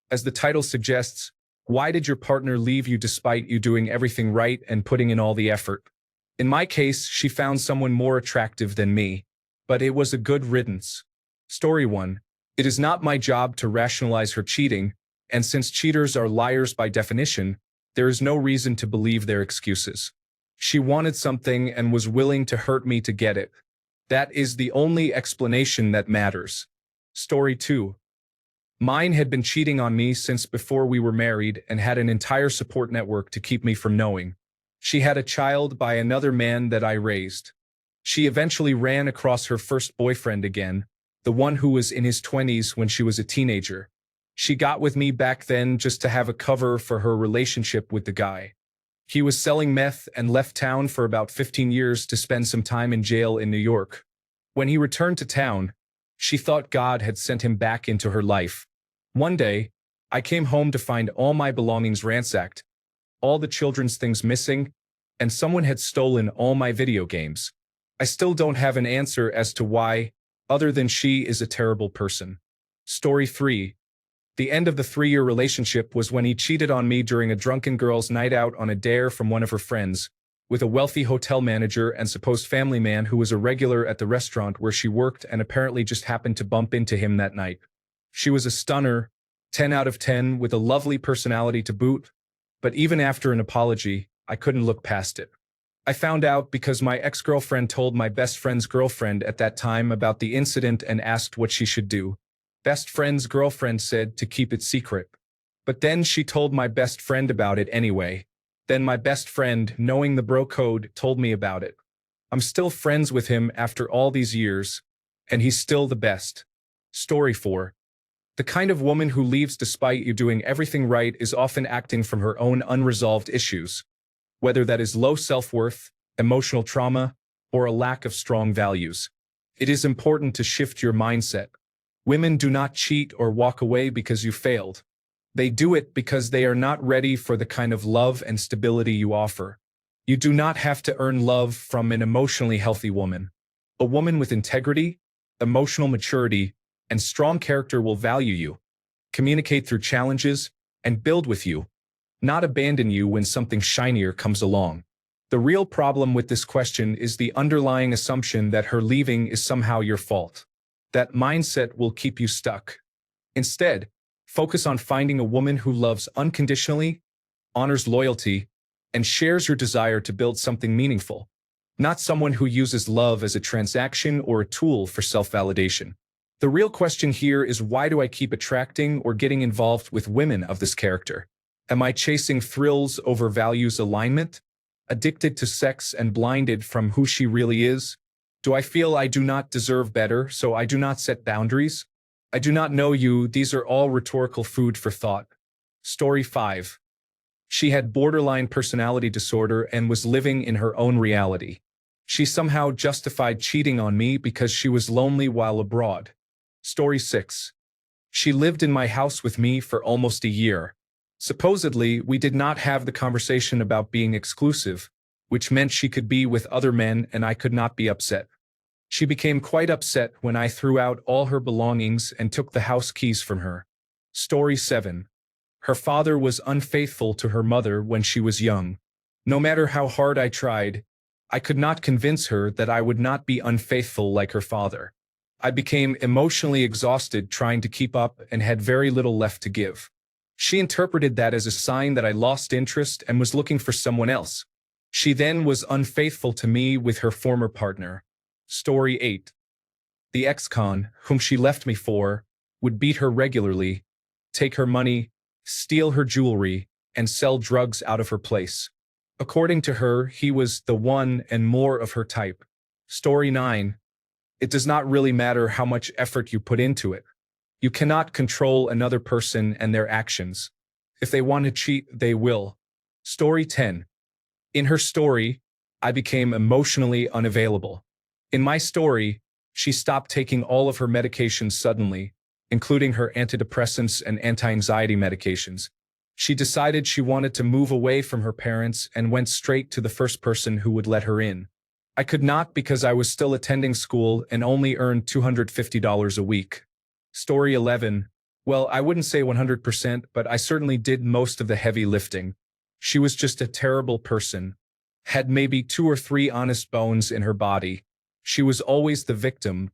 As the title suggests, why did your partner leave you despite you doing everything right and putting in all the effort? In my case, she found someone more attractive than me, but it was a good riddance. Story 1. It is not my job to rationalize her cheating, and since cheaters are liars by definition, there is no reason to believe their excuses. She wanted something and was willing to hurt me to get it. That is the only explanation that matters. Story 2. Mine had been cheating on me since before we were married and had an entire support network to keep me from knowing. She had a child by another man that I raised. She eventually ran across her first boyfriend again, the one who was in his 20s when she was a teenager. She got with me back then just to have a cover for her relationship with the guy. He was selling meth and left town for about 15 years to spend some time in jail in New York. When he returned to town, she thought God had sent him back into her life. One day, I came home to find all my belongings ransacked, all the children's things missing, and someone had stolen all my video games. I still don't have an answer as to why, other than she is a terrible person. Story 3. The end of the 3-year relationship was when he cheated on me during a drunken girls' night out on a dare from one of her friends, with a wealthy hotel manager and supposed family man who was a regular at the restaurant where she worked and apparently just happened to bump into him that night. She was a stunner, 10 out of 10, with a lovely personality to boot, but even after an apology, I couldn't look past it. I found out because my ex-girlfriend told my best friend's girlfriend at that time about the incident and asked what she should do. Best friend's girlfriend said to keep it secret. But then she told my best friend about it anyway. Then my best friend, knowing the bro code, told me about it. I'm still friends with him after all these years, and he's still the best. Story 4. The kind of woman who leaves despite you doing everything right is often acting from her own unresolved issues, whether that is low self-worth, emotional trauma, or a lack of strong values. It is important to shift your mindset. Women do not cheat or walk away because you failed. They do it because they are not ready for the kind of love and stability you offer. You do not have to earn love from an emotionally healthy woman. A woman with integrity, emotional maturity, and strong character will value you, communicate through challenges, and build with you, not abandon you when something shinier comes along. The real problem with this question is the underlying assumption that her leaving is somehow your fault. That mindset will keep you stuck. Instead, focus on finding a woman who loves unconditionally, honors loyalty, and shares your desire to build something meaningful, not someone who uses love as a transaction or a tool for self-validation. The real question here is, why do I keep attracting or getting involved with women of this character? Am I chasing thrills over values alignment? Addicted to sex and blinded from who she really is? Do I feel I do not deserve better, so I do not set boundaries? I do not know you. These are all rhetorical food for thought. Story 5. She had borderline personality disorder and was living in her own reality. She somehow justified cheating on me because she was lonely while abroad. Story 6. She lived in my house with me for almost a year. Supposedly, we did not have the conversation about being exclusive, which meant she could be with other men and I could not be upset. She became quite upset when I threw out all her belongings and took the house keys from her. Story 7. Her father was unfaithful to her mother when she was young. No matter how hard I tried, I could not convince her that I would not be unfaithful like her father. I became emotionally exhausted trying to keep up and had very little left to give. She interpreted that as a sign that I lost interest and was looking for someone else. She then was unfaithful to me with her former partner. Story 8. The ex-con, whom she left me for, would beat her regularly, take her money, steal her jewelry, and sell drugs out of her place. According to her, he was the one and more of her type. Story 9. It does not really matter how much effort you put into it. You cannot control another person and their actions. If they want to cheat, they will. Story 10. In her story, I became emotionally unavailable. In my story, she stopped taking all of her medications suddenly, including her antidepressants and anti-anxiety medications. She decided she wanted to move away from her parents and went straight to the first person who would let her in. I could not because I was still attending school and only earned $250 a week. Story 11. Well, I wouldn't say 100%, but I certainly did most of the heavy lifting. She was just a terrible person. Had maybe 2 or 3 honest bones in her body. She was always the victim.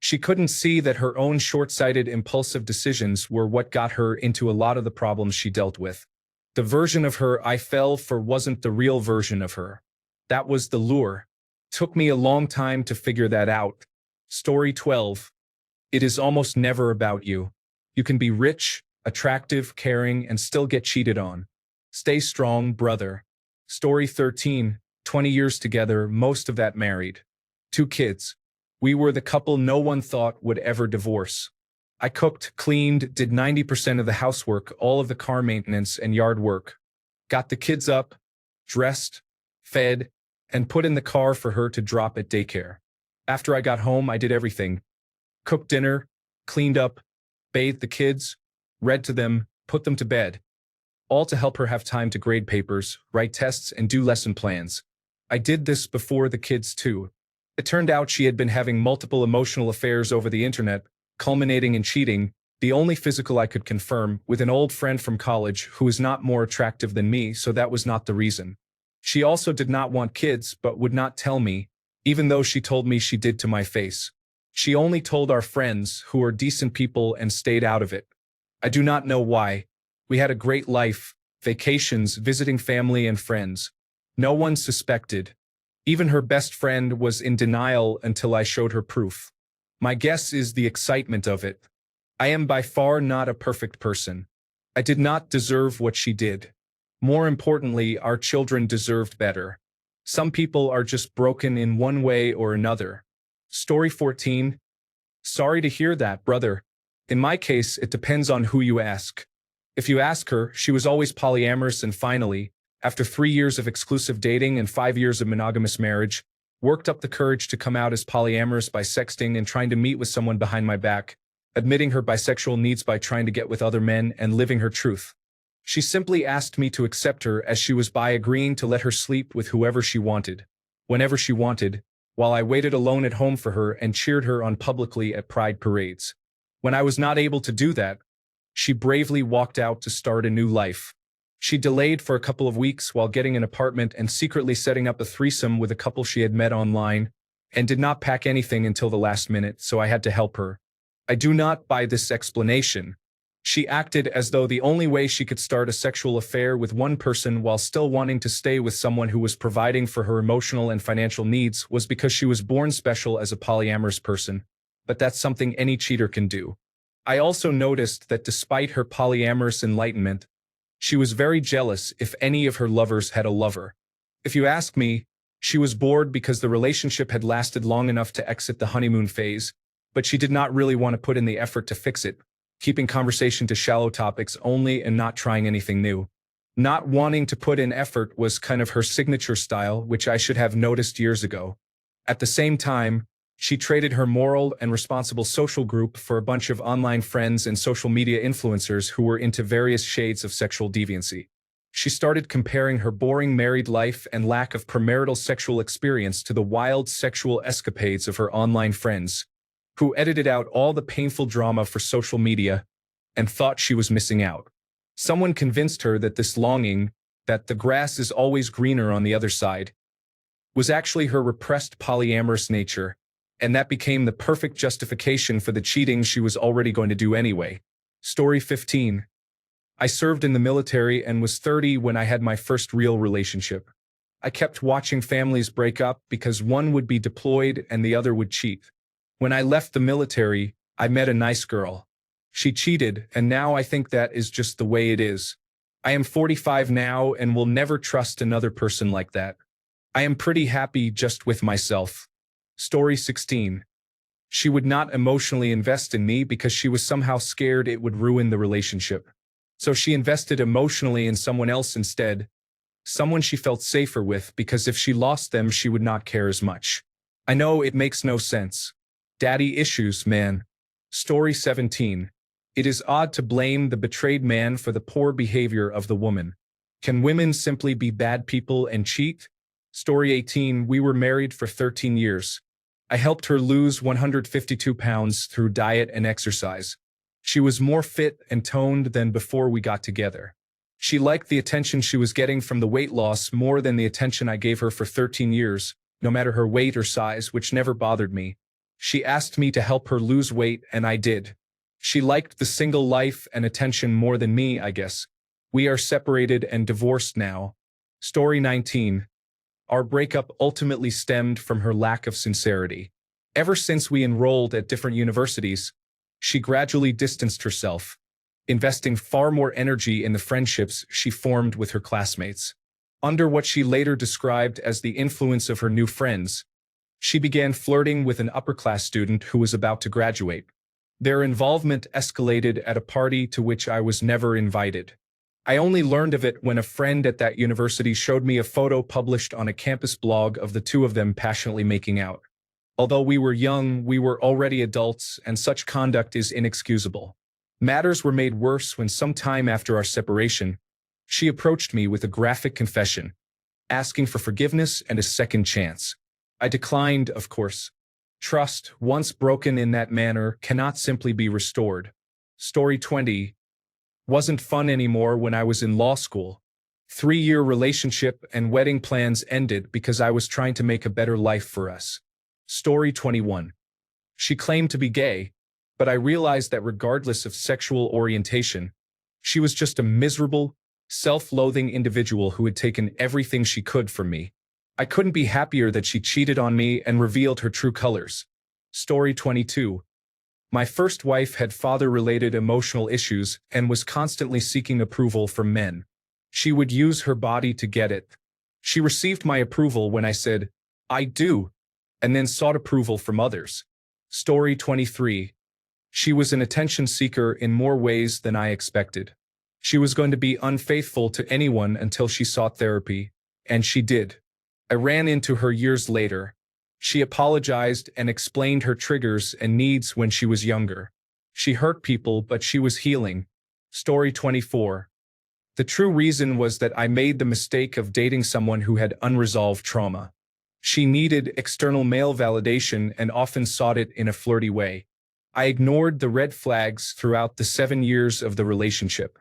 She couldn't see that her own short-sighted, impulsive decisions were what got her into a lot of the problems she dealt with. The version of her I fell for wasn't the real version of her. That was the lure. Took me a long time to figure that out. Story 12. It is almost never about you. You can be rich, attractive, caring, and still get cheated on. Stay strong, brother. Story 13. 20 years together, most of that married. 2 kids. We were the couple no one thought would ever divorce. I cooked, cleaned, did 90% of the housework, all of the car maintenance and yard work. Got the kids up, dressed, fed, and put in the car for her to drop at daycare. After I got home, I did everything. Cooked dinner, cleaned up, bathed the kids, read to them, put them to bed. All to help her have time to grade papers, write tests, and do lesson plans. I did this before the kids too. It turned out she had been having multiple emotional affairs over the internet, culminating in cheating, the only physical I could confirm, with an old friend from college who is not more attractive than me, so that was not the reason. She also did not want kids but would not tell me, even though she told me she did to my face. She only told our friends, who are decent people, and stayed out of it. I do not know why. We had a great life, vacations, visiting family and friends. No one suspected. Even her best friend was in denial until I showed her proof. My guess is the excitement of it. I am by far not a perfect person. I did not deserve what she did. More importantly, our children deserved better. Some people are just broken in one way or another. Story 14. Sorry to hear that, brother. In my case, it depends on who you ask. If you ask her, she was always polyamorous and finally, after 3 years of exclusive dating and 5 years of monogamous marriage, worked up the courage to come out as polyamorous by sexting and trying to meet with someone behind my back, admitting her bisexual needs by trying to get with other men and living her truth. She simply asked me to accept her as she was by agreeing to let her sleep with whoever she wanted, whenever she wanted, while I waited alone at home for her and cheered her on publicly at pride parades. When I was not able to do that, she bravely walked out to start a new life. She delayed for a couple of weeks while getting an apartment and secretly setting up a threesome with a couple she had met online, and did not pack anything until the last minute, so I had to help her. I do not buy this explanation. She acted as though the only way she could start a sexual affair with one person while still wanting to stay with someone who was providing for her emotional and financial needs was because she was born special as a polyamorous person, but that's something any cheater can do. I also noticed that despite her polyamorous enlightenment, she was very jealous if any of her lovers had a lover. If you ask me, she was bored because the relationship had lasted long enough to exit the honeymoon phase, but she did not really want to put in the effort to fix it, keeping conversation to shallow topics only and not trying anything new. Not wanting to put in effort was kind of her signature style, which I should have noticed years ago. At the same time, she traded her moral and responsible social group for a bunch of online friends and social media influencers who were into various shades of sexual deviancy. She started comparing her boring married life and lack of premarital sexual experience to the wild sexual escapades of her online friends, who edited out all the painful drama for social media and thought she was missing out. Someone convinced her that this longing, that the grass is always greener on the other side, was actually her repressed polyamorous nature, and that became the perfect justification for the cheating she was already going to do anyway. Story 15. I served in the military and was 30 when I had my first real relationship. I kept watching families break up because one would be deployed and the other would cheat. When I left the military, I met a nice girl. She cheated, and now I think that is just the way it is. I am 45 now and will never trust another person like that. I am pretty happy just with myself. Story 16. She would not emotionally invest in me because she was somehow scared it would ruin the relationship. So she invested emotionally in someone else instead, someone she felt safer with because if she lost them, she would not care as much. I know it makes no sense. Daddy issues, man. Story 17. It is odd to blame the betrayed man for the poor behavior of the woman. Can women simply be bad people and cheat? Story 18. We were married for 13 years. I helped her lose 152 pounds through diet and exercise. She was more fit and toned than before we got together. She liked the attention she was getting from the weight loss more than the attention I gave her for 13 years, no matter her weight or size, which never bothered me. She asked me to help her lose weight, and I did. She liked the single life and attention more than me, I guess. We are separated and divorced now. Story 19. Our breakup ultimately stemmed from her lack of sincerity. Ever since we enrolled at different universities, she gradually distanced herself, investing far more energy in the friendships she formed with her classmates. Under what she later described as the influence of her new friends, she began flirting with an upper-class student who was about to graduate. Their involvement escalated at a party to which I was never invited. I only learned of it when a friend at that university showed me a photo published on a campus blog of the two of them passionately making out. Although we were young, we were already adults, and such conduct is inexcusable. Matters were made worse when some time after our separation, she approached me with a graphic confession, asking for forgiveness and a second chance. I declined, of course. Trust, once broken in that manner, cannot simply be restored. Story 20. Wasn't fun anymore when I was in law school. 3-year relationship and wedding plans ended because I was trying to make a better life for us. Story 21. She claimed to be gay, but I realized that regardless of sexual orientation, she was just a miserable, self-loathing individual who had taken everything she could from me. I couldn't be happier that she cheated on me and revealed her true colors. Story 22. My first wife had father-related emotional issues and was constantly seeking approval from men. She would use her body to get it. She received my approval when I said, "I do," and then sought approval from others. Story 23. She was an attention seeker in more ways than I expected. She was going to be unfaithful to anyone until she sought therapy, and she did. I ran into her years later. She apologized and explained her triggers and needs when she was younger. She hurt people, but she was healing. Story 24. The true reason was that I made the mistake of dating someone who had unresolved trauma. She needed external male validation and often sought it in a flirty way. I ignored the red flags throughout the 7 years of the relationship.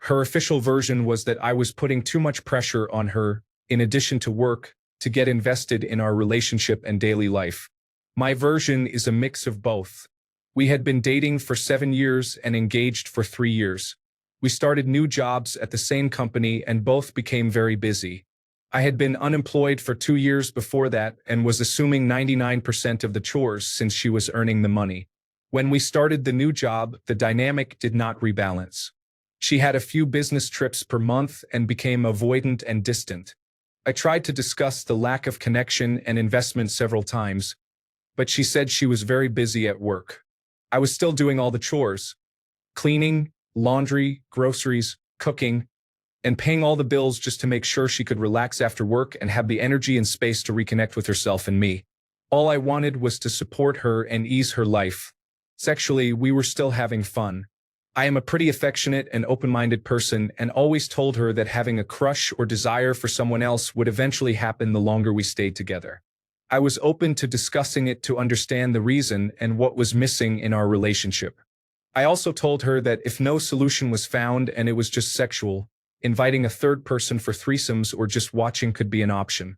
Her official version was that I was putting too much pressure on her, in addition to work, to get invested in our relationship and daily life. My version is a mix of both. We had been dating for 7 years and engaged for 3 years. We started new jobs at the same company and both became very busy. I had been unemployed for 2 years before that and was assuming 99% of the chores since she was earning the money. When we started the new job, the dynamic did not rebalance. She had a few business trips per month and became avoidant and distant. I tried to discuss the lack of connection and investment several times, but she said she was very busy at work. I was still doing all the chores: cleaning, laundry, groceries, cooking, and paying all the bills just to make sure she could relax after work and have the energy and space to reconnect with herself and me. All I wanted was to support her and ease her life. Sexually, we were still having fun. I am a pretty affectionate and open-minded person and always told her that having a crush or desire for someone else would eventually happen the longer we stayed together. I was open to discussing it to understand the reason and what was missing in our relationship. I also told her that if no solution was found and it was just sexual, inviting a third person for threesomes or just watching could be an option.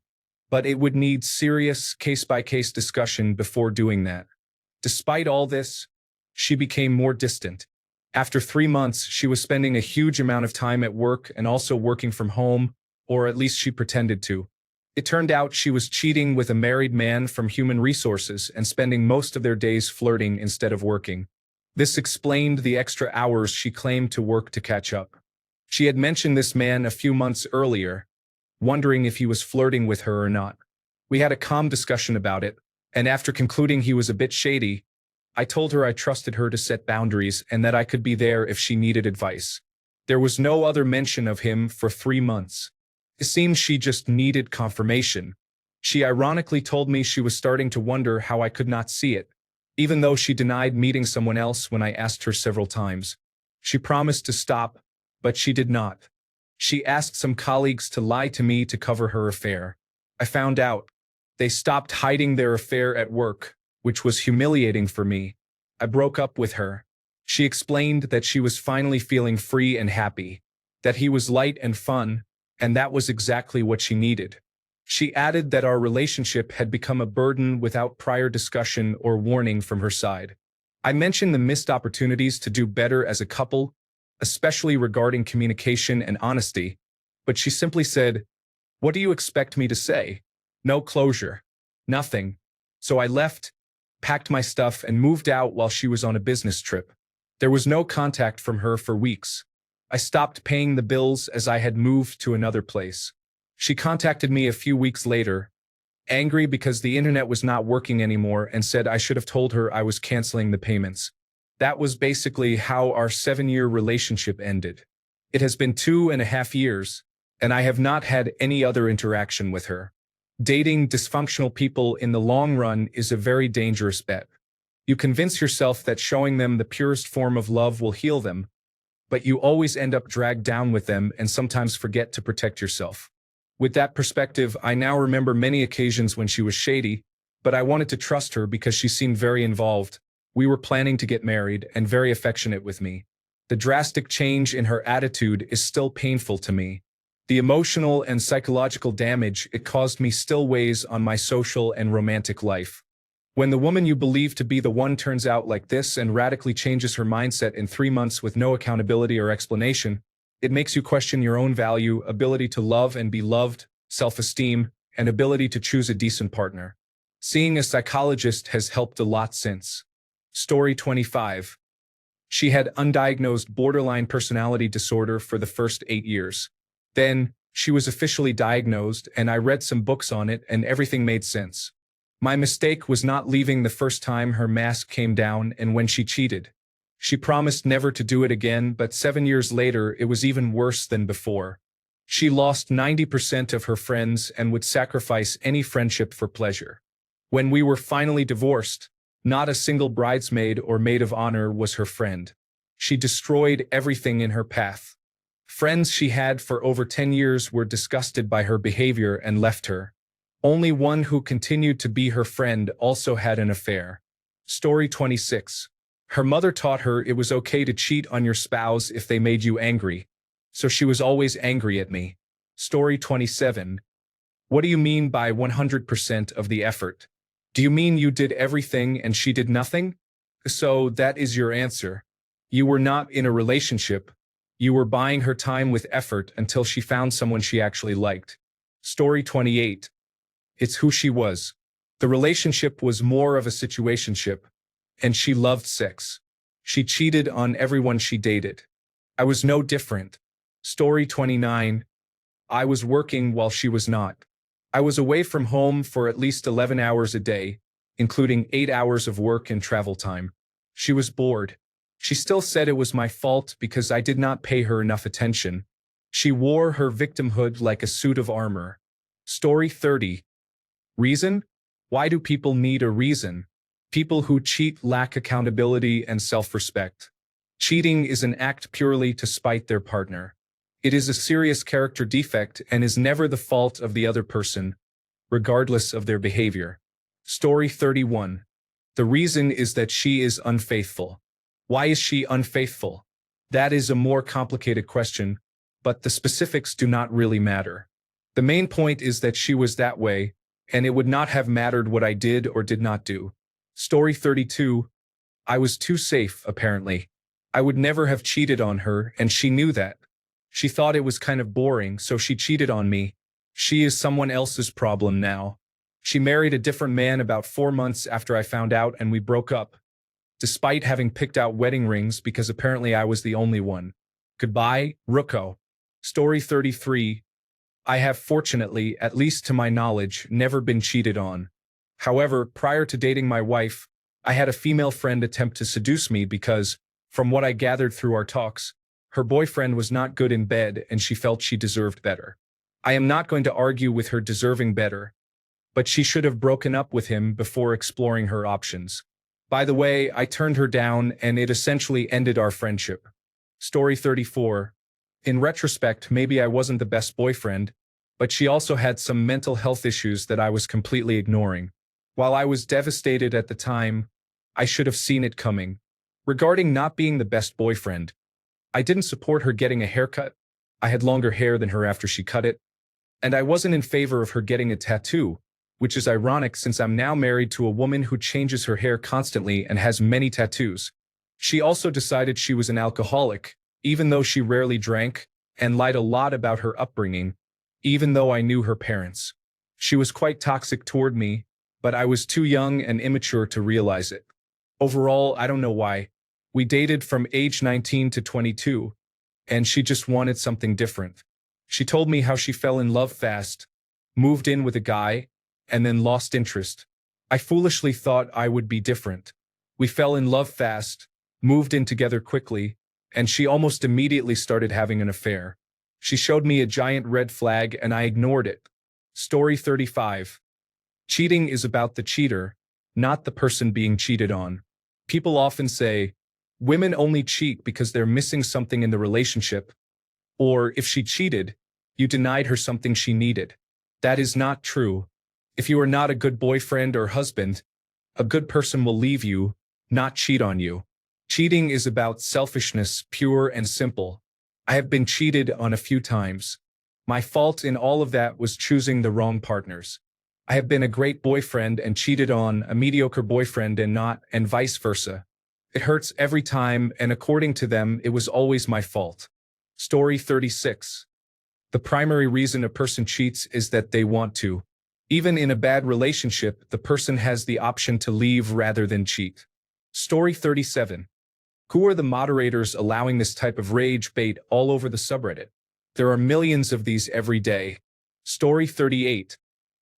But it would need serious case-by-case discussion before doing that. Despite all this, she became more distant. After 3 months, she was spending a huge amount of time at work and also working from home, or at least she pretended to. It turned out she was cheating with a married man from human resources and spending most of their days flirting instead of working. This explained the extra hours she claimed to work to catch up. She had mentioned this man a few months earlier, wondering if he was flirting with her or not. We had a calm discussion about it, and after concluding he was a bit shady, I told her I trusted her to set boundaries and that I could be there if she needed advice. There was no other mention of him for 3 months. It seemed she just needed confirmation. She ironically told me she was starting to wonder how I could not see it, even though she denied meeting someone else when I asked her several times. She promised to stop, but she did not. She asked some colleagues to lie to me to cover her affair. I found out. They stopped hiding their affair at work, which was humiliating for me. I broke up with her. She explained that she was finally feeling free and happy, that he was light and fun, and that was exactly what she needed. She added that our relationship had become a burden without prior discussion or warning from her side. I mentioned the missed opportunities to do better as a couple, especially regarding communication and honesty, but she simply said, "What do you expect me to say? No closure. Nothing." So I left, packed my stuff, and moved out while she was on a business trip. There was no contact from her for weeks. I stopped paying the bills as I had moved to another place. She contacted me a few weeks later, angry because the internet was not working anymore, and said I should have told her I was canceling the payments. That was basically how our 7-year relationship ended. It has been 2.5 years, and I have not had any other interaction with her. Dating dysfunctional people in the long run is a very dangerous bet. You convince yourself that showing them the purest form of love will heal them, but you always end up dragged down with them and sometimes forget to protect yourself. With that perspective, I now remember many occasions when she was shady, but I wanted to trust her because she seemed very involved. We were planning to get married and very affectionate with me. The drastic change in her attitude is still painful to me. The emotional and psychological damage it caused me still weighs on my social and romantic life. When the woman you believe to be the one turns out like this and radically changes her mindset in 3 months with no accountability or explanation, it makes you question your own value, ability to love and be loved, self-esteem, and ability to choose a decent partner. Seeing a psychologist has helped a lot since. Story 25. She had undiagnosed borderline personality disorder for the first 8 years. Then, she was officially diagnosed, and I read some books on it, and everything made sense. My mistake was not leaving the first time her mask came down and when she cheated. She promised never to do it again, but 7 years later, it was even worse than before. She lost 90% of her friends and would sacrifice any friendship for pleasure. When we were finally divorced, not a single bridesmaid or maid of honor was her friend. She destroyed everything in her path. Friends she had for over 10 years were disgusted by her behavior and left her. Only one who continued to be her friend also had an affair. Story 26. Her mother taught her it was okay to cheat on your spouse if they made you angry, so she was always angry at me. Story 27. What do you mean by 100% of the effort? Do you mean you did everything and she did nothing? So that is your answer. You were not in a relationship. You were buying her time with effort until she found someone she actually liked. Story 28. It's who she was. The relationship was more of a situationship, and she loved sex. She cheated on everyone she dated. I was no different. Story 29. I was working while she was not. I was away from home for at least 11 hours a day, including 8 hours of work and travel time. She was bored. She still said it was my fault because I did not pay her enough attention. She wore her victimhood like a suit of armor. Story 30. Reason? Why do people need a reason? People who cheat lack accountability and self-respect. Cheating is an act purely to spite their partner. It is a serious character defect and is never the fault of the other person, regardless of their behavior. Story 31. The reason is that she is unfaithful. Why is she unfaithful? That is a more complicated question, but the specifics do not really matter. The main point is that she was that way, and it would not have mattered what I did or did not do. Story 32. I was too safe, apparently. I would never have cheated on her, and she knew that. She thought it was kind of boring, so she cheated on me. She is someone else's problem now. She married a different man about 4 months after I found out, and we broke up, despite having picked out wedding rings because apparently I was the only one. Goodbye, Ruko. Story 33. I have fortunately, at least to my knowledge, never been cheated on. However, prior to dating my wife, I had a female friend attempt to seduce me because, from what I gathered through our talks, her boyfriend was not good in bed and she felt she deserved better. I am not going to argue with her deserving better, but she should have broken up with him before exploring her options. By the way, I turned her down and it essentially ended our friendship. Story 34. In retrospect, maybe I wasn't the best boyfriend, but she also had some mental health issues that I was completely ignoring. While I was devastated at the time, I should have seen it coming. Regarding not being the best boyfriend, I didn't support her getting a haircut. I had longer hair than her after she cut it. And I wasn't in favor of her getting a tattoo, which is ironic since I'm now married to a woman who changes her hair constantly and has many tattoos. She also decided she was an alcoholic, even though she rarely drank, and lied a lot about her upbringing, even though I knew her parents. She was quite toxic toward me, but I was too young and immature to realize it. Overall, I don't know why. We dated from age 19 to 22, and she just wanted something different. She told me how she fell in love fast, moved in with a guy, and then lost interest. I foolishly thought I would be different. We fell in love fast, moved in together quickly, and she almost immediately started having an affair. She showed me a giant red flag and I ignored it. Story 35. Cheating is about the cheater, not the person being cheated on. People often say, women only cheat because they're missing something in the relationship, or if she cheated, you denied her something she needed. That is not true. If you are not a good boyfriend or husband, a good person will leave you, not cheat on you. Cheating is about selfishness, pure and simple. I have been cheated on a few times. My fault in all of that was choosing the wrong partners. I have been a great boyfriend and cheated on a mediocre boyfriend and not, and vice versa. It hurts every time, and according to them, it was always my fault. Story 36. The primary reason a person cheats is that they want to. Even in a bad relationship, the person has the option to leave rather than cheat. Story 37. Who are the moderators allowing this type of rage bait all over the subreddit? There are millions of these every day. Story 38.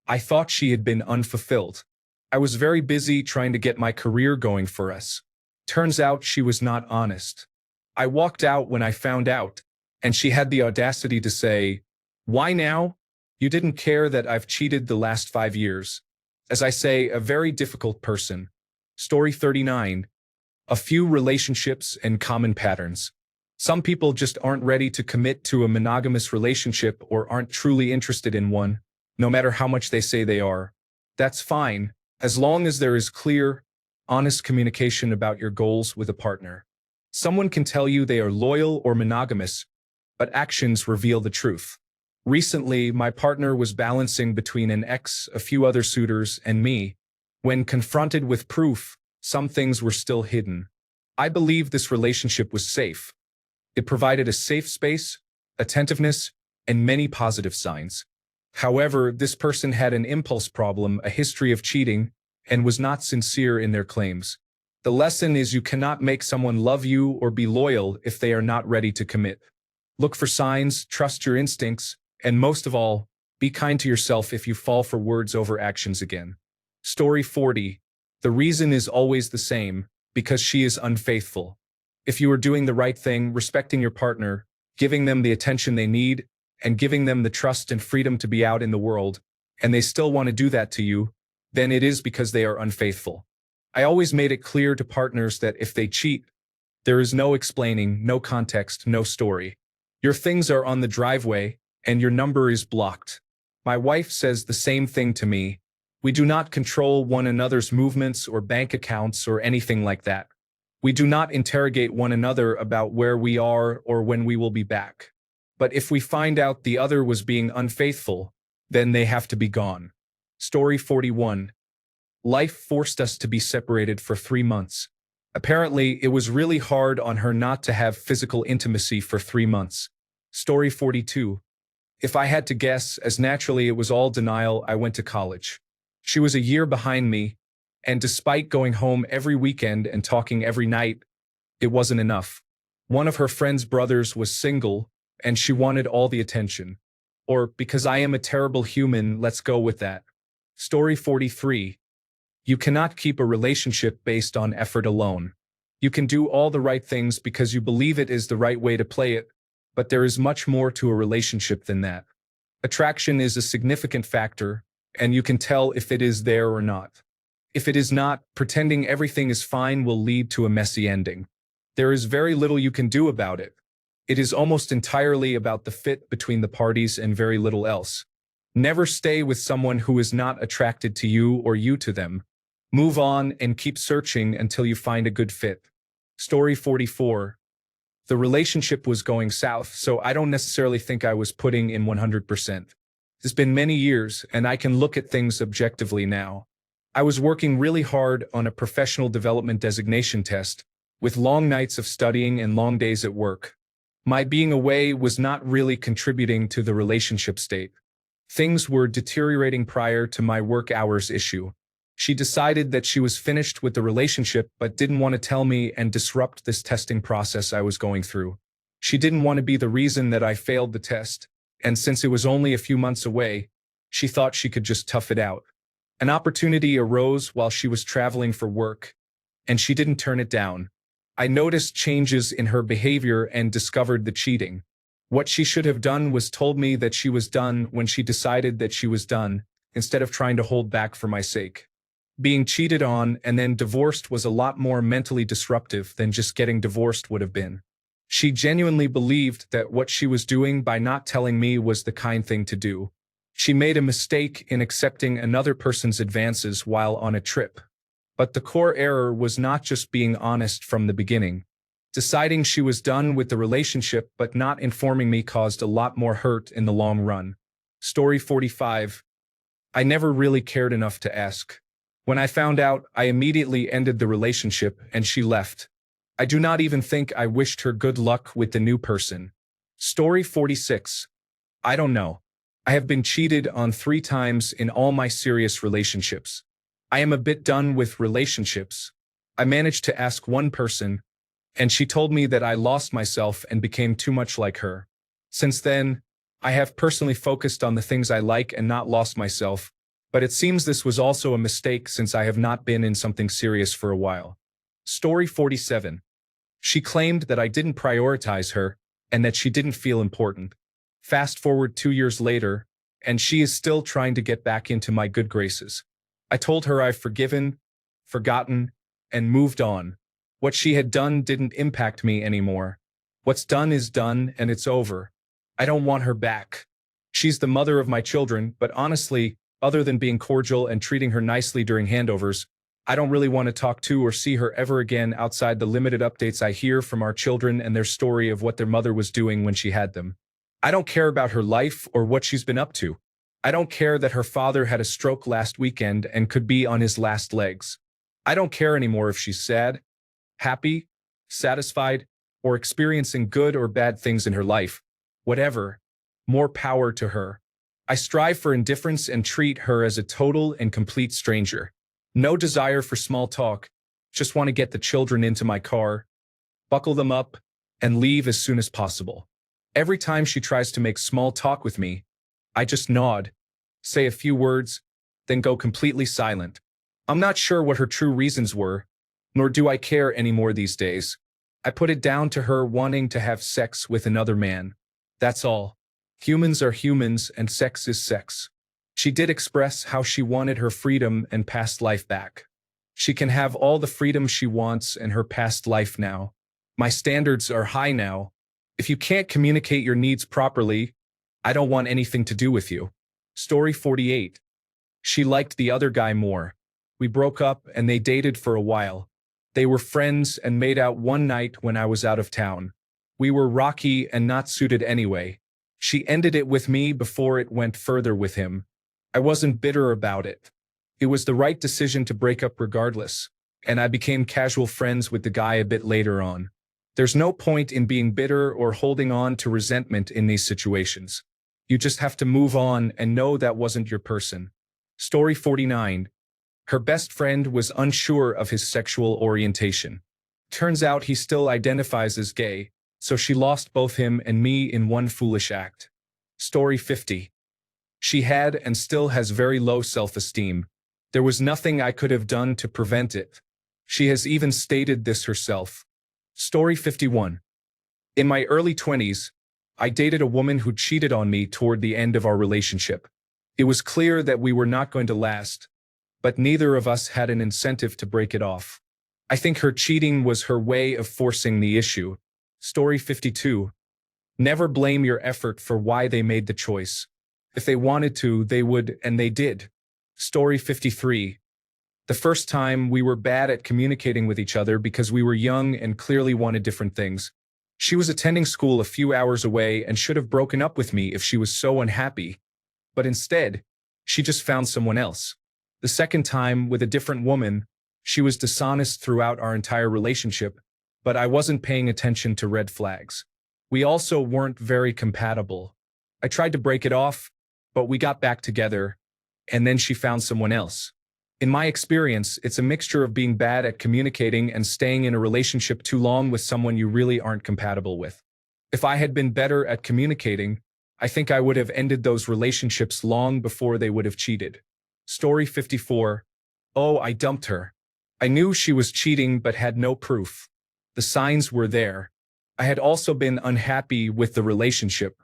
I thought she had been unfulfilled. I was very busy trying to get my career going for us. Turns out she was not honest. I walked out when I found out, and she had the audacity to say, "Why now? You didn't care that I've cheated the last 5 years." As I say, a very difficult person. Story 39. A few relationships and common patterns. Some people just aren't ready to commit to a monogamous relationship or aren't truly interested in one, no matter how much they say they are. That's fine, as long as there is clear, honest communication about your goals with a partner. Someone can tell you they are loyal or monogamous, but actions reveal the truth. Recently, my partner was balancing between an ex, a few other suitors, and me. When confronted with proof, some things were still hidden. I believe this relationship was safe. It provided a safe space, attentiveness, and many positive signs. However, this person had an impulse problem, a history of cheating, and was not sincere in their claims. The lesson is you cannot make someone love you or be loyal if they are not ready to commit. Look for signs, trust your instincts, and most of all, be kind to yourself if you fall for words over actions again. Story 40. The reason is always the same, because she is unfaithful. If you are doing the right thing, respecting your partner, giving them the attention they need, and giving them the trust and freedom to be out in the world, and they still want to do that to you, then it is because they are unfaithful. I always made it clear to partners that if they cheat, there is no explaining, no context, no story. Your things are on the driveway, and your number is blocked. My wife says the same thing to me. We do not control one another's movements or bank accounts or anything like that. We do not interrogate one another about where we are or when we will be back. But if we find out the other was being unfaithful, then they have to be gone. Story 41. Life forced us to be separated for 3 months. Apparently, it was really hard on her not to have physical intimacy for 3 months. Story 42. If I had to guess, as naturally it was all denial, I went to college. She was a year behind me, and despite going home every weekend and talking every night, it wasn't enough. One of her friend's brothers was single, and she wanted all the attention. Or, because I am a terrible human, let's go with that. Story 43. You cannot keep a relationship based on effort alone. You can do all the right things because you believe it is the right way to play it, but there is much more to a relationship than that. Attraction is a significant factor, and you can tell if it is there or not. If it is not, pretending everything is fine will lead to a messy ending. There is very little you can do about it. It is almost entirely about the fit between the parties and very little else. Never stay with someone who is not attracted to you or you to them. Move on and keep searching until you find a good fit. Story 44. The relationship was going south, so I don't necessarily think I was putting in 100%. It's been many years, and I can look at things objectively now. I was working really hard on a professional development designation test, with long nights of studying and long days at work. My being away was not really contributing to the relationship state. Things were deteriorating prior to my work hours issue. She decided that she was finished with the relationship but didn't want to tell me and disrupt this testing process I was going through. She didn't want to be the reason that I failed the test, and since it was only a few months away, she thought she could just tough it out. An opportunity arose while she was traveling for work, and she didn't turn it down. I noticed changes in her behavior and discovered the cheating. What she should have done was told me that she was done when she decided that she was done, instead of trying to hold back for my sake. Being cheated on and then divorced was a lot more mentally disruptive than just getting divorced would have been. She genuinely believed that what she was doing by not telling me was the kind thing to do. She made a mistake in accepting another person's advances while on a trip. But the core error was not just being honest from the beginning. Deciding she was done with the relationship but not informing me caused a lot more hurt in the long run. Story 45. I never really cared enough to ask. When I found out, I immediately ended the relationship and she left. I do not even think I wished her good luck with the new person. Story 46. I don't know. I have been cheated on 3 times in all my serious relationships. I am a bit done with relationships. I managed to ask one person, and she told me that I lost myself and became too much like her. Since then, I have personally focused on the things I like and not lost myself, but it seems this was also a mistake since I have not been in something serious for a while. Story 47. She claimed that I didn't prioritize her and that she didn't feel important. Fast forward 2 years later, and she is still trying to get back into my good graces. I told her I've forgiven, forgotten, and moved on. What she had done didn't impact me anymore. What's done is done and it's over. I don't want her back. She's the mother of my children, but honestly, other than being cordial and treating her nicely during handovers, I don't really want to talk to or see her ever again outside the limited updates I hear from our children and their story of what their mother was doing when she had them. I don't care about her life or what she's been up to. I don't care that her father had a stroke last weekend and could be on his last legs. I don't care anymore if she's sad, happy, satisfied, or experiencing good or bad things in her life. Whatever. More power to her. I strive for indifference and treat her as a total and complete stranger. No desire for small talk. Just want to get the children into my car, buckle them up, and leave as soon as possible. Every time she tries to make small talk with me, I just nod, say a few words, then go completely silent. I'm not sure what her true reasons were, nor do I care anymore these days. I put it down to her wanting to have sex with another man. That's all. Humans are humans and sex is sex. She did express how she wanted her freedom and past life back. She can have all the freedom she wants and her past life now. My standards are high now. If you can't communicate your needs properly, I don't want anything to do with you. Story 48. She liked the other guy more. We broke up and they dated for a while. They were friends and made out one night when I was out of town. We were rocky and not suited anyway. She ended it with me before it went further with him. I wasn't bitter about it. It was the right decision to break up regardless, and I became casual friends with the guy a bit later on. There's no point in being bitter or holding on to resentment in these situations. You just have to move on and know that wasn't your person. Story 49. Her best friend was unsure of his sexual orientation. Turns out he still identifies as gay, so she lost both him and me in one foolish act. Story 50. She had and still has very low self-esteem. There was nothing I could have done to prevent it. She has even stated this herself. Story 51. In my early 20s, I dated a woman who cheated on me toward the end of our relationship. It was clear that we were not going to last, but neither of us had an incentive to break it off. I think her cheating was her way of forcing the issue. Story 52. Never blame your effort for why they made the choice. If they wanted to, they would, and they did. Story 53. The first time, we were bad at communicating with each other because we were young and clearly wanted different things. She was attending school a few hours away and should have broken up with me if she was so unhappy. But instead, she just found someone else. The second time, with a different woman, she was dishonest throughout our entire relationship, but I wasn't paying attention to red flags. We also weren't very compatible. I tried to break it off, but we got back together, and then she found someone else. In my experience, it's a mixture of being bad at communicating and staying in a relationship too long with someone you really aren't compatible with. If I had been better at communicating, I think I would have ended those relationships long before they would have cheated. Story 54. Oh, I dumped her. I knew she was cheating but had no proof. The signs were there. I had also been unhappy with the relationship.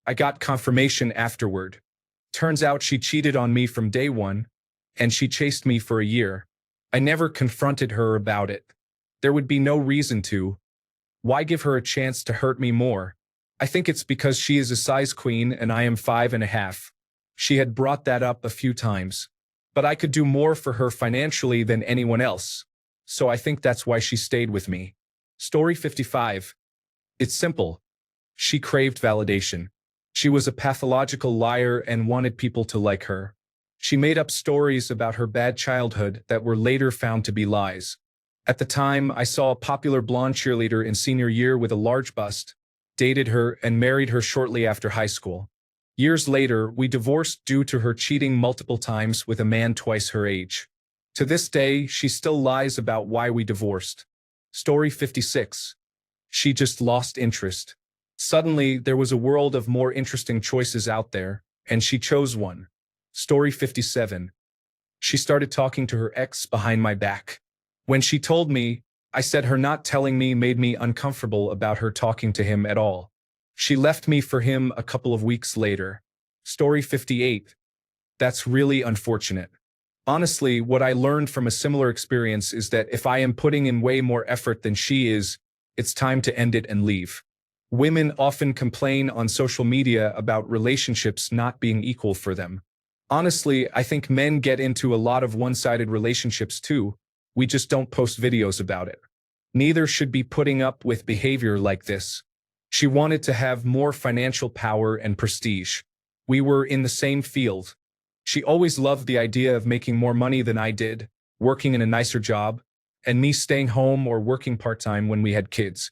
I got confirmation afterward. Turns out she cheated on me from day one, and she chased me for a year. I never confronted her about it. There would be no reason to. Why give her a chance to hurt me more? I think it's because she is a size queen and I am 5.5. She had brought that up a few times. But I could do more for her financially than anyone else. So I think that's why she stayed with me. Story 55. It's simple. She craved validation. She was a pathological liar and wanted people to like her. She made up stories about her bad childhood that were later found to be lies. At the time, I saw a popular blonde cheerleader in senior year with a large bust, dated her, and married her shortly after high school. Years later, we divorced due to her cheating multiple times with a man twice her age. To this day, she still lies about why we divorced. Story 56. She just lost interest. Suddenly, there was a world of more interesting choices out there, and she chose one. Story 57. She started talking to her ex behind my back. When she told me, I said her not telling me made me uncomfortable about her talking to him at all. She left me for him a couple of weeks later. Story 58. That's really unfortunate. Honestly, what I learned from a similar experience is that if I am putting in way more effort than she is, it's time to end it and leave. Women often complain on social media about relationships not being equal for them. Honestly, I think men get into a lot of one-sided relationships too. We just don't post videos about it. Neither should be putting up with behavior like this. She wanted to have more financial power and prestige. We were in the same field. She always loved the idea of making more money than I did, working in a nicer job, and me staying home or working part-time when we had kids.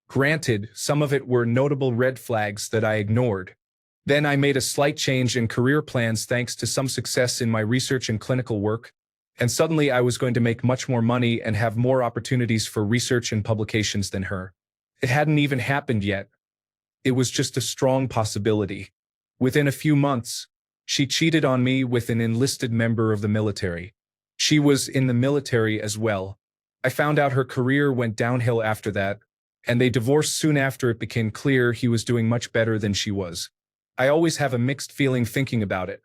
Granted, some of it were notable red flags that I ignored. Then I made a slight change in career plans thanks to some success in my research and clinical work, and suddenly I was going to make much more money and have more opportunities for research and publications than her. It hadn't even happened yet. It was just a strong possibility. Within a few months, she cheated on me with an enlisted member of the military. She was in the military as well. I found out her career went downhill after that, and they divorced soon after it became clear he was doing much better than she was. I always have a mixed feeling thinking about it.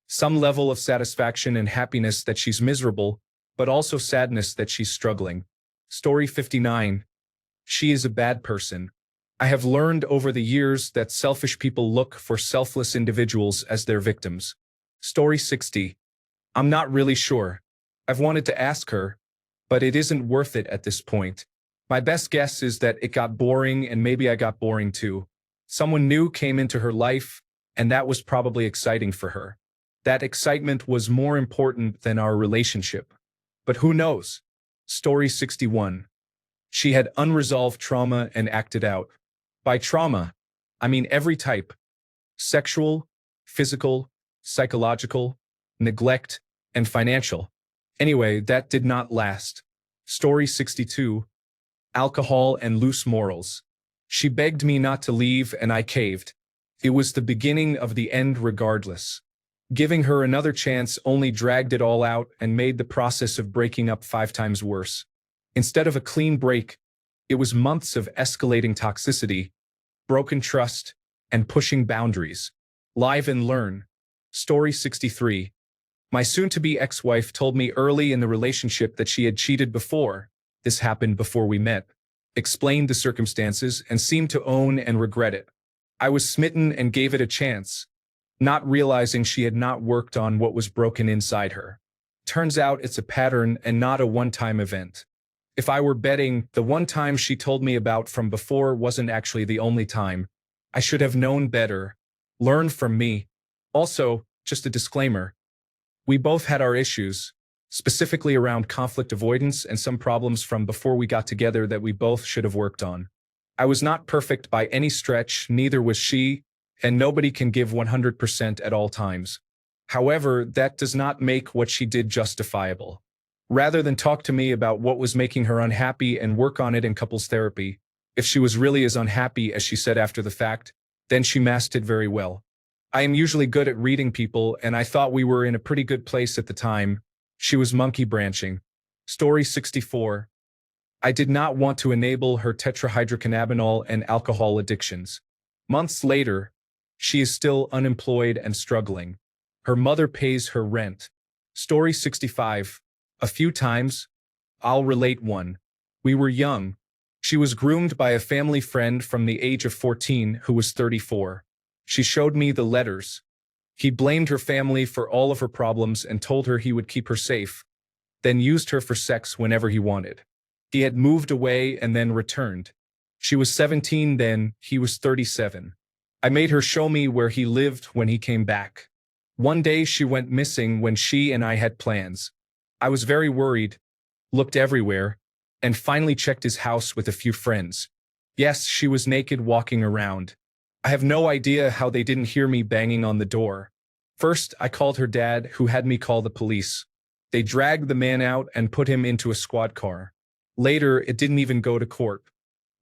Some level of satisfaction and happiness that she's miserable, but also sadness that she's struggling. Story 59. She is a bad person. I have learned over the years that selfish people look for selfless individuals as their victims. Story 60. I'm not really sure. I've wanted to ask her, but it isn't worth it at this point. My best guess is that it got boring and maybe I got boring too. Someone new came into her life, and that was probably exciting for her. That excitement was more important than our relationship. But who knows? Story 61. She had unresolved trauma and acted out. By trauma, I mean every type. Sexual, physical, psychological, neglect, and financial. Anyway, that did not last. Story 62. Alcohol and loose morals. She begged me not to leave and I caved. It was the beginning of the end regardless. Giving her another chance only dragged it all out and made the process of breaking up 5 times worse. Instead of a clean break, it was months of escalating toxicity, broken trust, and pushing boundaries. Live and learn. Story 63. My soon-to-be ex-wife told me early in the relationship that she had cheated before. This happened before we met. Explained the circumstances and seemed to own and regret it. I was smitten and gave it a chance, not realizing she had not worked on what was broken inside her. Turns out it's a pattern and not a one-time event. If I were betting, the one time she told me about from before wasn't actually the only time. I should have known better. Learn from me. Also, just a disclaimer. We both had our issues, specifically around conflict avoidance and some problems from before we got together that we both should have worked on. I was not perfect by any stretch, neither was she, and nobody can give 100% at all times. However, that does not make what she did justifiable. Rather than talk to me about what was making her unhappy and work on it in couples therapy, if she was really as unhappy as she said after the fact, then she masked it very well. I am usually good at reading people, and I thought we were in a pretty good place at the time. She was monkey branching. Story 64. I did not want to enable her tetrahydrocannabinol and alcohol addictions. Months later, she is still unemployed and struggling. Her mother pays her rent. Story 65. A few times. I'll relate one. We were young. She was groomed by a family friend from the age of 14 who was 34. She showed me the letters. He blamed her family for all of her problems and told her he would keep her safe, then used her for sex whenever he wanted. He had moved away and then returned. She was 17 then, he was 37. I made her show me where he lived when he came back. One day she went missing when she and I had plans. I was very worried, looked everywhere, and finally checked his house with a few friends. Yes, she was naked walking around. I have no idea how they didn't hear me banging on the door. First, I called her dad, who had me call the police. They dragged the man out and put him into a squad car. Later, it didn't even go to court.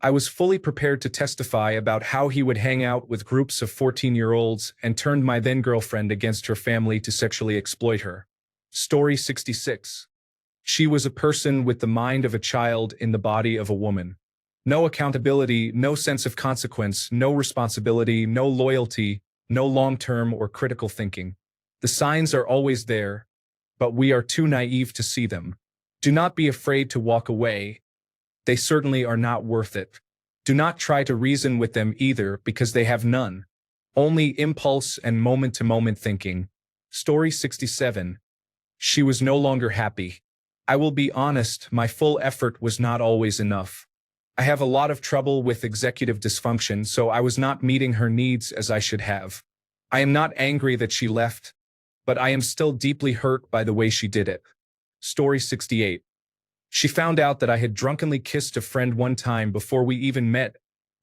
I was fully prepared to testify about how he would hang out with groups of 14-year-olds and turned my then-girlfriend against her family to sexually exploit her. Story 66. She was a person with the mind of a child in the body of a woman. No accountability, no sense of consequence, no responsibility, no loyalty, no long-term or critical thinking. The signs are always there, but we are too naive to see them. Do not be afraid to walk away. They certainly are not worth it. Do not try to reason with them either, because they have none. Only impulse and moment-to-moment thinking. Story 67. She was no longer happy. I will be honest, my full effort was not always enough. I have a lot of trouble with executive dysfunction, so I was not meeting her needs as I should have. I am not angry that she left, but I am still deeply hurt by the way she did it. Story 68. She found out that I had drunkenly kissed a friend one time before we even met,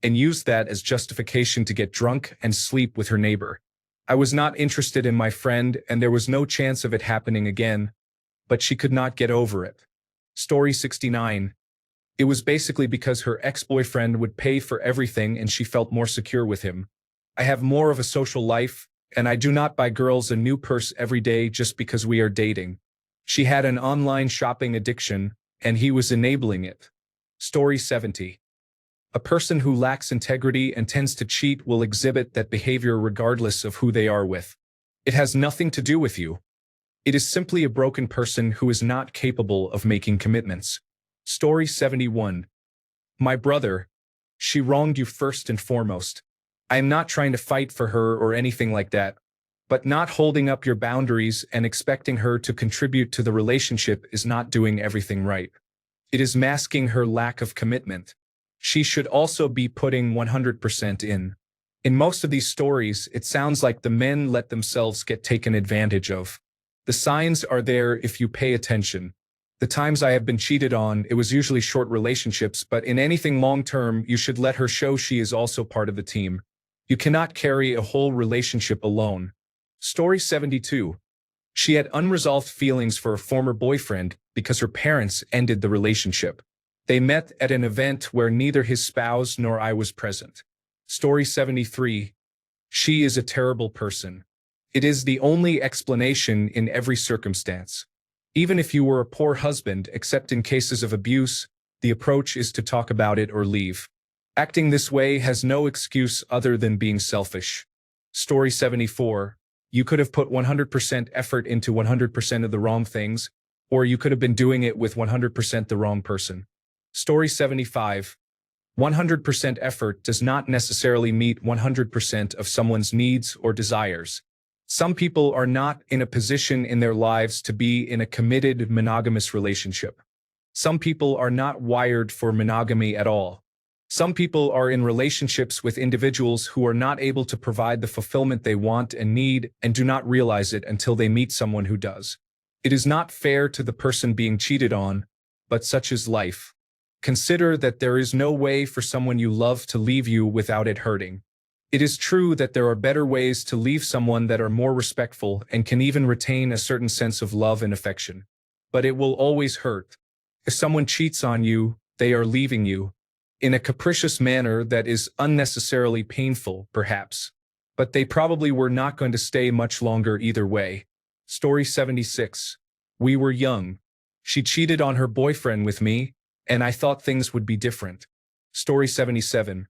and used that as justification to get drunk and sleep with her neighbor. I was not interested in my friend, and there was no chance of it happening again, but she could not get over it. Story 69. It was basically because her ex-boyfriend would pay for everything and she felt more secure with him. I have more of a social life, and I do not buy girls a new purse every day just because we are dating. She had an online shopping addiction, and he was enabling it. Story 70. A person who lacks integrity and tends to cheat will exhibit that behavior regardless of who they are with. It has nothing to do with you. It is simply a broken person who is not capable of making commitments. Story 71. My brother. She wronged you first and foremost. I am not trying to fight for her or anything like that, but not holding up your boundaries and expecting her to contribute to the relationship is not doing everything right. It is masking her lack of commitment. She should also be putting 100% in. In most of these stories, it sounds like the men let themselves get taken advantage of. The signs are there if you pay attention. The times I have been cheated on, it was usually short relationships, but in anything long-term, you should let her show she is also part of the team. You cannot carry a whole relationship alone. Story 72. She had unresolved feelings for a former boyfriend because her parents ended the relationship. They met at an event where neither his spouse nor I was present. Story 73. She is a terrible person. It is the only explanation in every circumstance. Even if you were a poor husband, except in cases of abuse, the approach is to talk about it or leave. Acting this way has no excuse other than being selfish. Story 74. You could have put 100% effort into 100% of the wrong things, or you could have been doing it with 100% the wrong person. Story 75. 100% effort does not necessarily meet 100% of someone's needs or desires. Some people are not in a position in their lives to be in a committed monogamous relationship. Some people are not wired for monogamy at all. Some people are in relationships with individuals who are not able to provide the fulfillment they want and need and do not realize it until they meet someone who does. It is not fair to the person being cheated on, but such is life. Consider that there is no way for someone you love to leave you without it hurting. It is true that there are better ways to leave someone that are more respectful and can even retain a certain sense of love and affection. But it will always hurt. If someone cheats on you, they are leaving you in a capricious manner that is unnecessarily painful, perhaps. But they probably were not going to stay much longer either way. Story 76. We were young. She cheated on her boyfriend with me, and I thought things would be different. Story 77.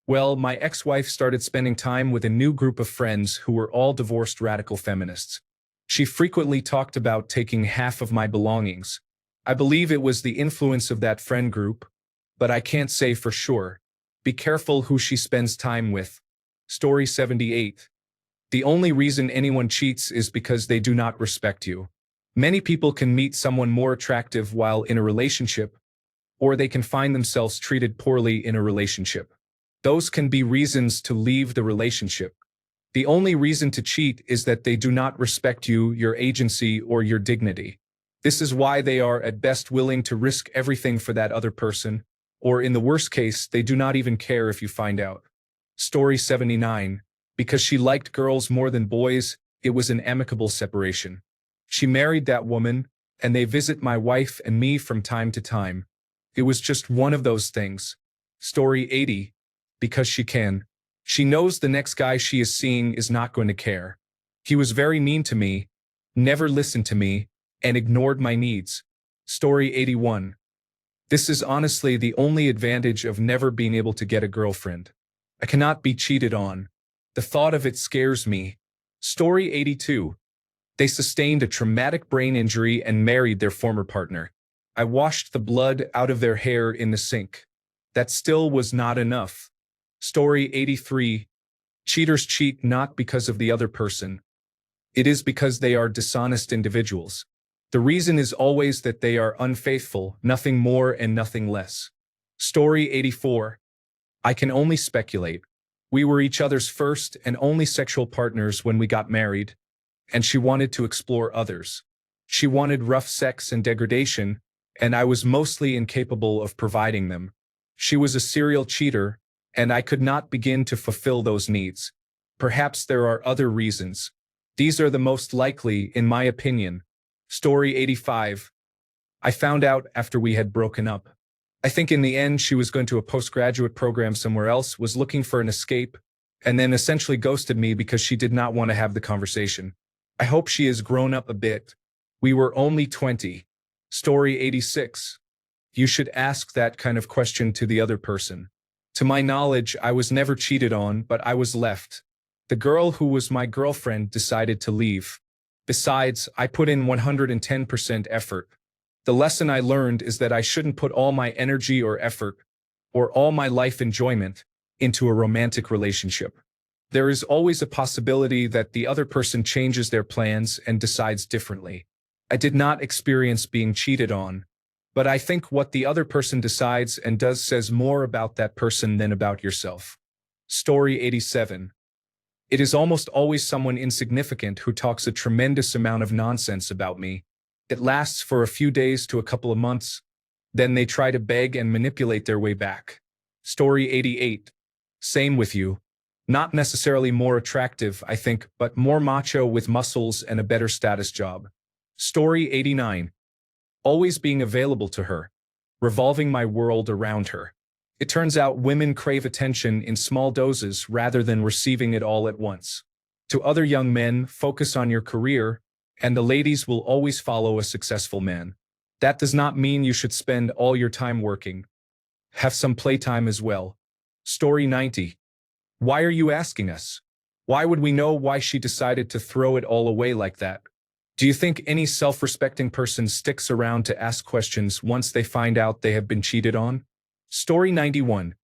Well, my ex-wife started spending time with a new group of friends who were all divorced radical feminists. She frequently talked about taking half of my belongings. I believe it was the influence of that friend group, but I can't say for sure. Be careful who she spends time with. Story 78. The only reason anyone cheats is because they do not respect you. Many people can meet someone more attractive while in a relationship, or they can find themselves treated poorly in a relationship. Those can be reasons to leave the relationship. The only reason to cheat is that they do not respect you, your agency, or your dignity. This is why they are at best willing to risk everything for that other person, or in the worst case, they do not even care if you find out. Story 79. Because she liked girls more than boys, it was an amicable separation. She married that woman, and they visit my wife and me from time to time. It was just one of those things. Story 80. Because she can. She knows the next guy she is seeing is not going to care. He was very mean to me, never listened to me, and ignored my needs. Story 81. This is honestly the only advantage of never being able to get a girlfriend. I cannot be cheated on. The thought of it scares me. Story 82. They sustained a traumatic brain injury and married their former partner. I washed the blood out of their hair in the sink. That still was not enough. Story 83. Cheaters cheat not because of the other person. It is because they are dishonest individuals. The reason is always that they are unfaithful, nothing more and nothing less. Story 84. I can only speculate. We were each other's first and only sexual partners when we got married, and she wanted to explore others. She wanted rough sex and degradation, and I was mostly incapable of providing them. She was a serial cheater, and I could not begin to fulfill those needs. Perhaps there are other reasons. These are the most likely, in my opinion. Story 85. I found out after we had broken up. I think in the end she was going to a postgraduate program somewhere else, was looking for an escape, and then essentially ghosted me because she did not want to have the conversation. I hope she has grown up a bit. We were only 20. Story 86. You should ask that kind of question to the other person. To my knowledge, I was never cheated on, but I was left. The girl who was my girlfriend decided to leave. Besides, I put in 110% effort. The lesson I learned is that I shouldn't put all my energy or effort, or all my life enjoyment, into a romantic relationship. There is always a possibility that the other person changes their plans and decides differently. I did not experience being cheated on, but I think what the other person decides and does says more about that person than about yourself. Story 87. It is almost always someone insignificant who talks a tremendous amount of nonsense about me. It lasts for a few days to a couple of months. Then they try to beg and manipulate their way back. Story 88. Same with you. Not necessarily more attractive, I think, but more macho with muscles and a better status job. Story 89. Always being available to her. Revolving my world around her. It turns out women crave attention in small doses rather than receiving it all at once. To other young men, focus on your career, and the ladies will always follow a successful man. That does not mean you should spend all your time working. Have some playtime as well. Story 90. Why are you asking us? Why would we know why she decided to throw it all away like that? Do you think any self-respecting person sticks around to ask questions once they find out they have been cheated on? Story 91.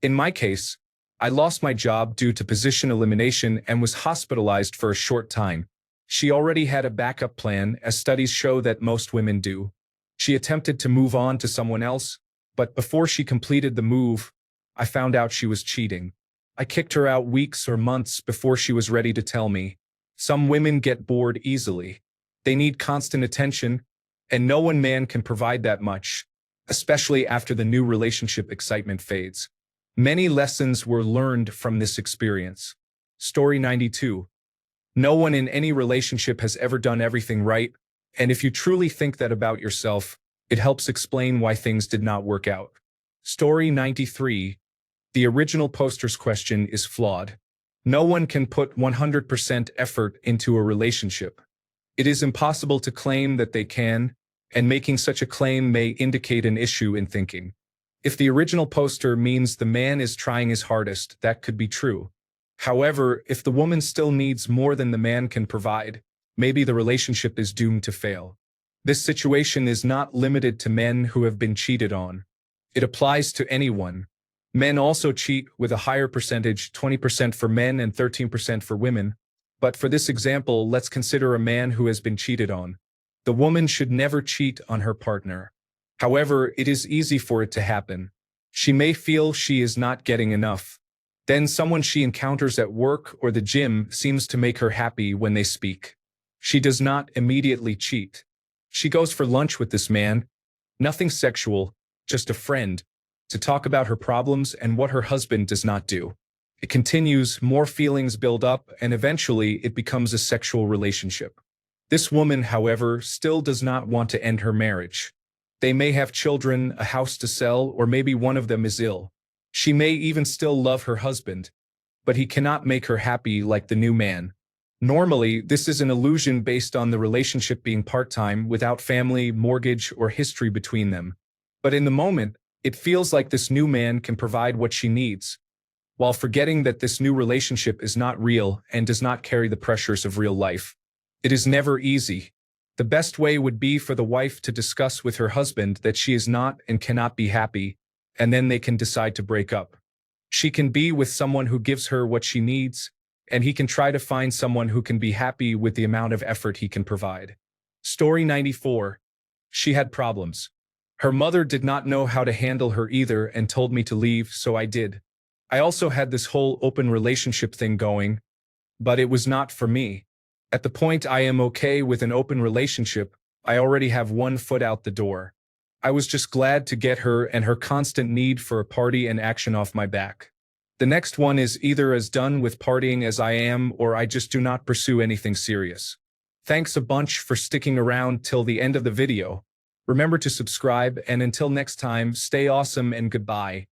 In my case, I lost my job due to position elimination and was hospitalized for a short time. She already had a backup plan, as studies show that most women do. She attempted to move on to someone else, but before she completed the move, I found out she was cheating. I kicked her out weeks or months before she was ready to tell me. Some women get bored easily. They need constant attention, and no one man can provide that much, especially after the new relationship excitement fades. Many lessons were learned from this experience. Story 92. No one in any relationship has ever done everything right, and if you truly think that about yourself, it helps explain why things did not work out. Story 93. The original poster's question is flawed. No one can put 100% effort into a relationship. It is impossible to claim that they can, and making such a claim may indicate an issue in thinking. If the original poster means the man is trying his hardest, that could be true. However, if the woman still needs more than the man can provide, maybe the relationship is doomed to fail. This situation is not limited to men who have been cheated on. It applies to anyone. Men also cheat with a higher percentage, 20% for men and 13% for women. But for this example, let's consider a man who has been cheated on. The woman should never cheat on her partner. However, it is easy for it to happen. She may feel she is not getting enough. Then someone she encounters at work or the gym seems to make her happy when they speak. She does not immediately cheat. She goes for lunch with this man, nothing sexual, just a friend, to talk about her problems and what her husband does not do. It continues, more feelings build up, and eventually it becomes a sexual relationship. This woman, however, still does not want to end her marriage. They may have children, a house to sell, or maybe one of them is ill. She may even still love her husband, but he cannot make her happy like the new man. Normally, this is an illusion based on the relationship being part-time, without family, mortgage, or history between them. But in the moment, it feels like this new man can provide what she needs, while forgetting that this new relationship is not real and does not carry the pressures of real life. It is never easy. The best way would be for the wife to discuss with her husband that she is not and cannot be happy, and then they can decide to break up. She can be with someone who gives her what she needs, and he can try to find someone who can be happy with the amount of effort he can provide. Story 94. She had problems. Her mother did not know how to handle her either and told me to leave, so I did. I also had this whole open relationship thing going, but it was not for me. At the point I am okay with an open relationship, I already have one foot out the door. I was just glad to get her and her constant need for a party and action off my back. The next one is either as done with partying as I am, or I just do not pursue anything serious. Thanks a bunch for sticking around till the end of the video. Remember to subscribe, and until next time, stay awesome and goodbye.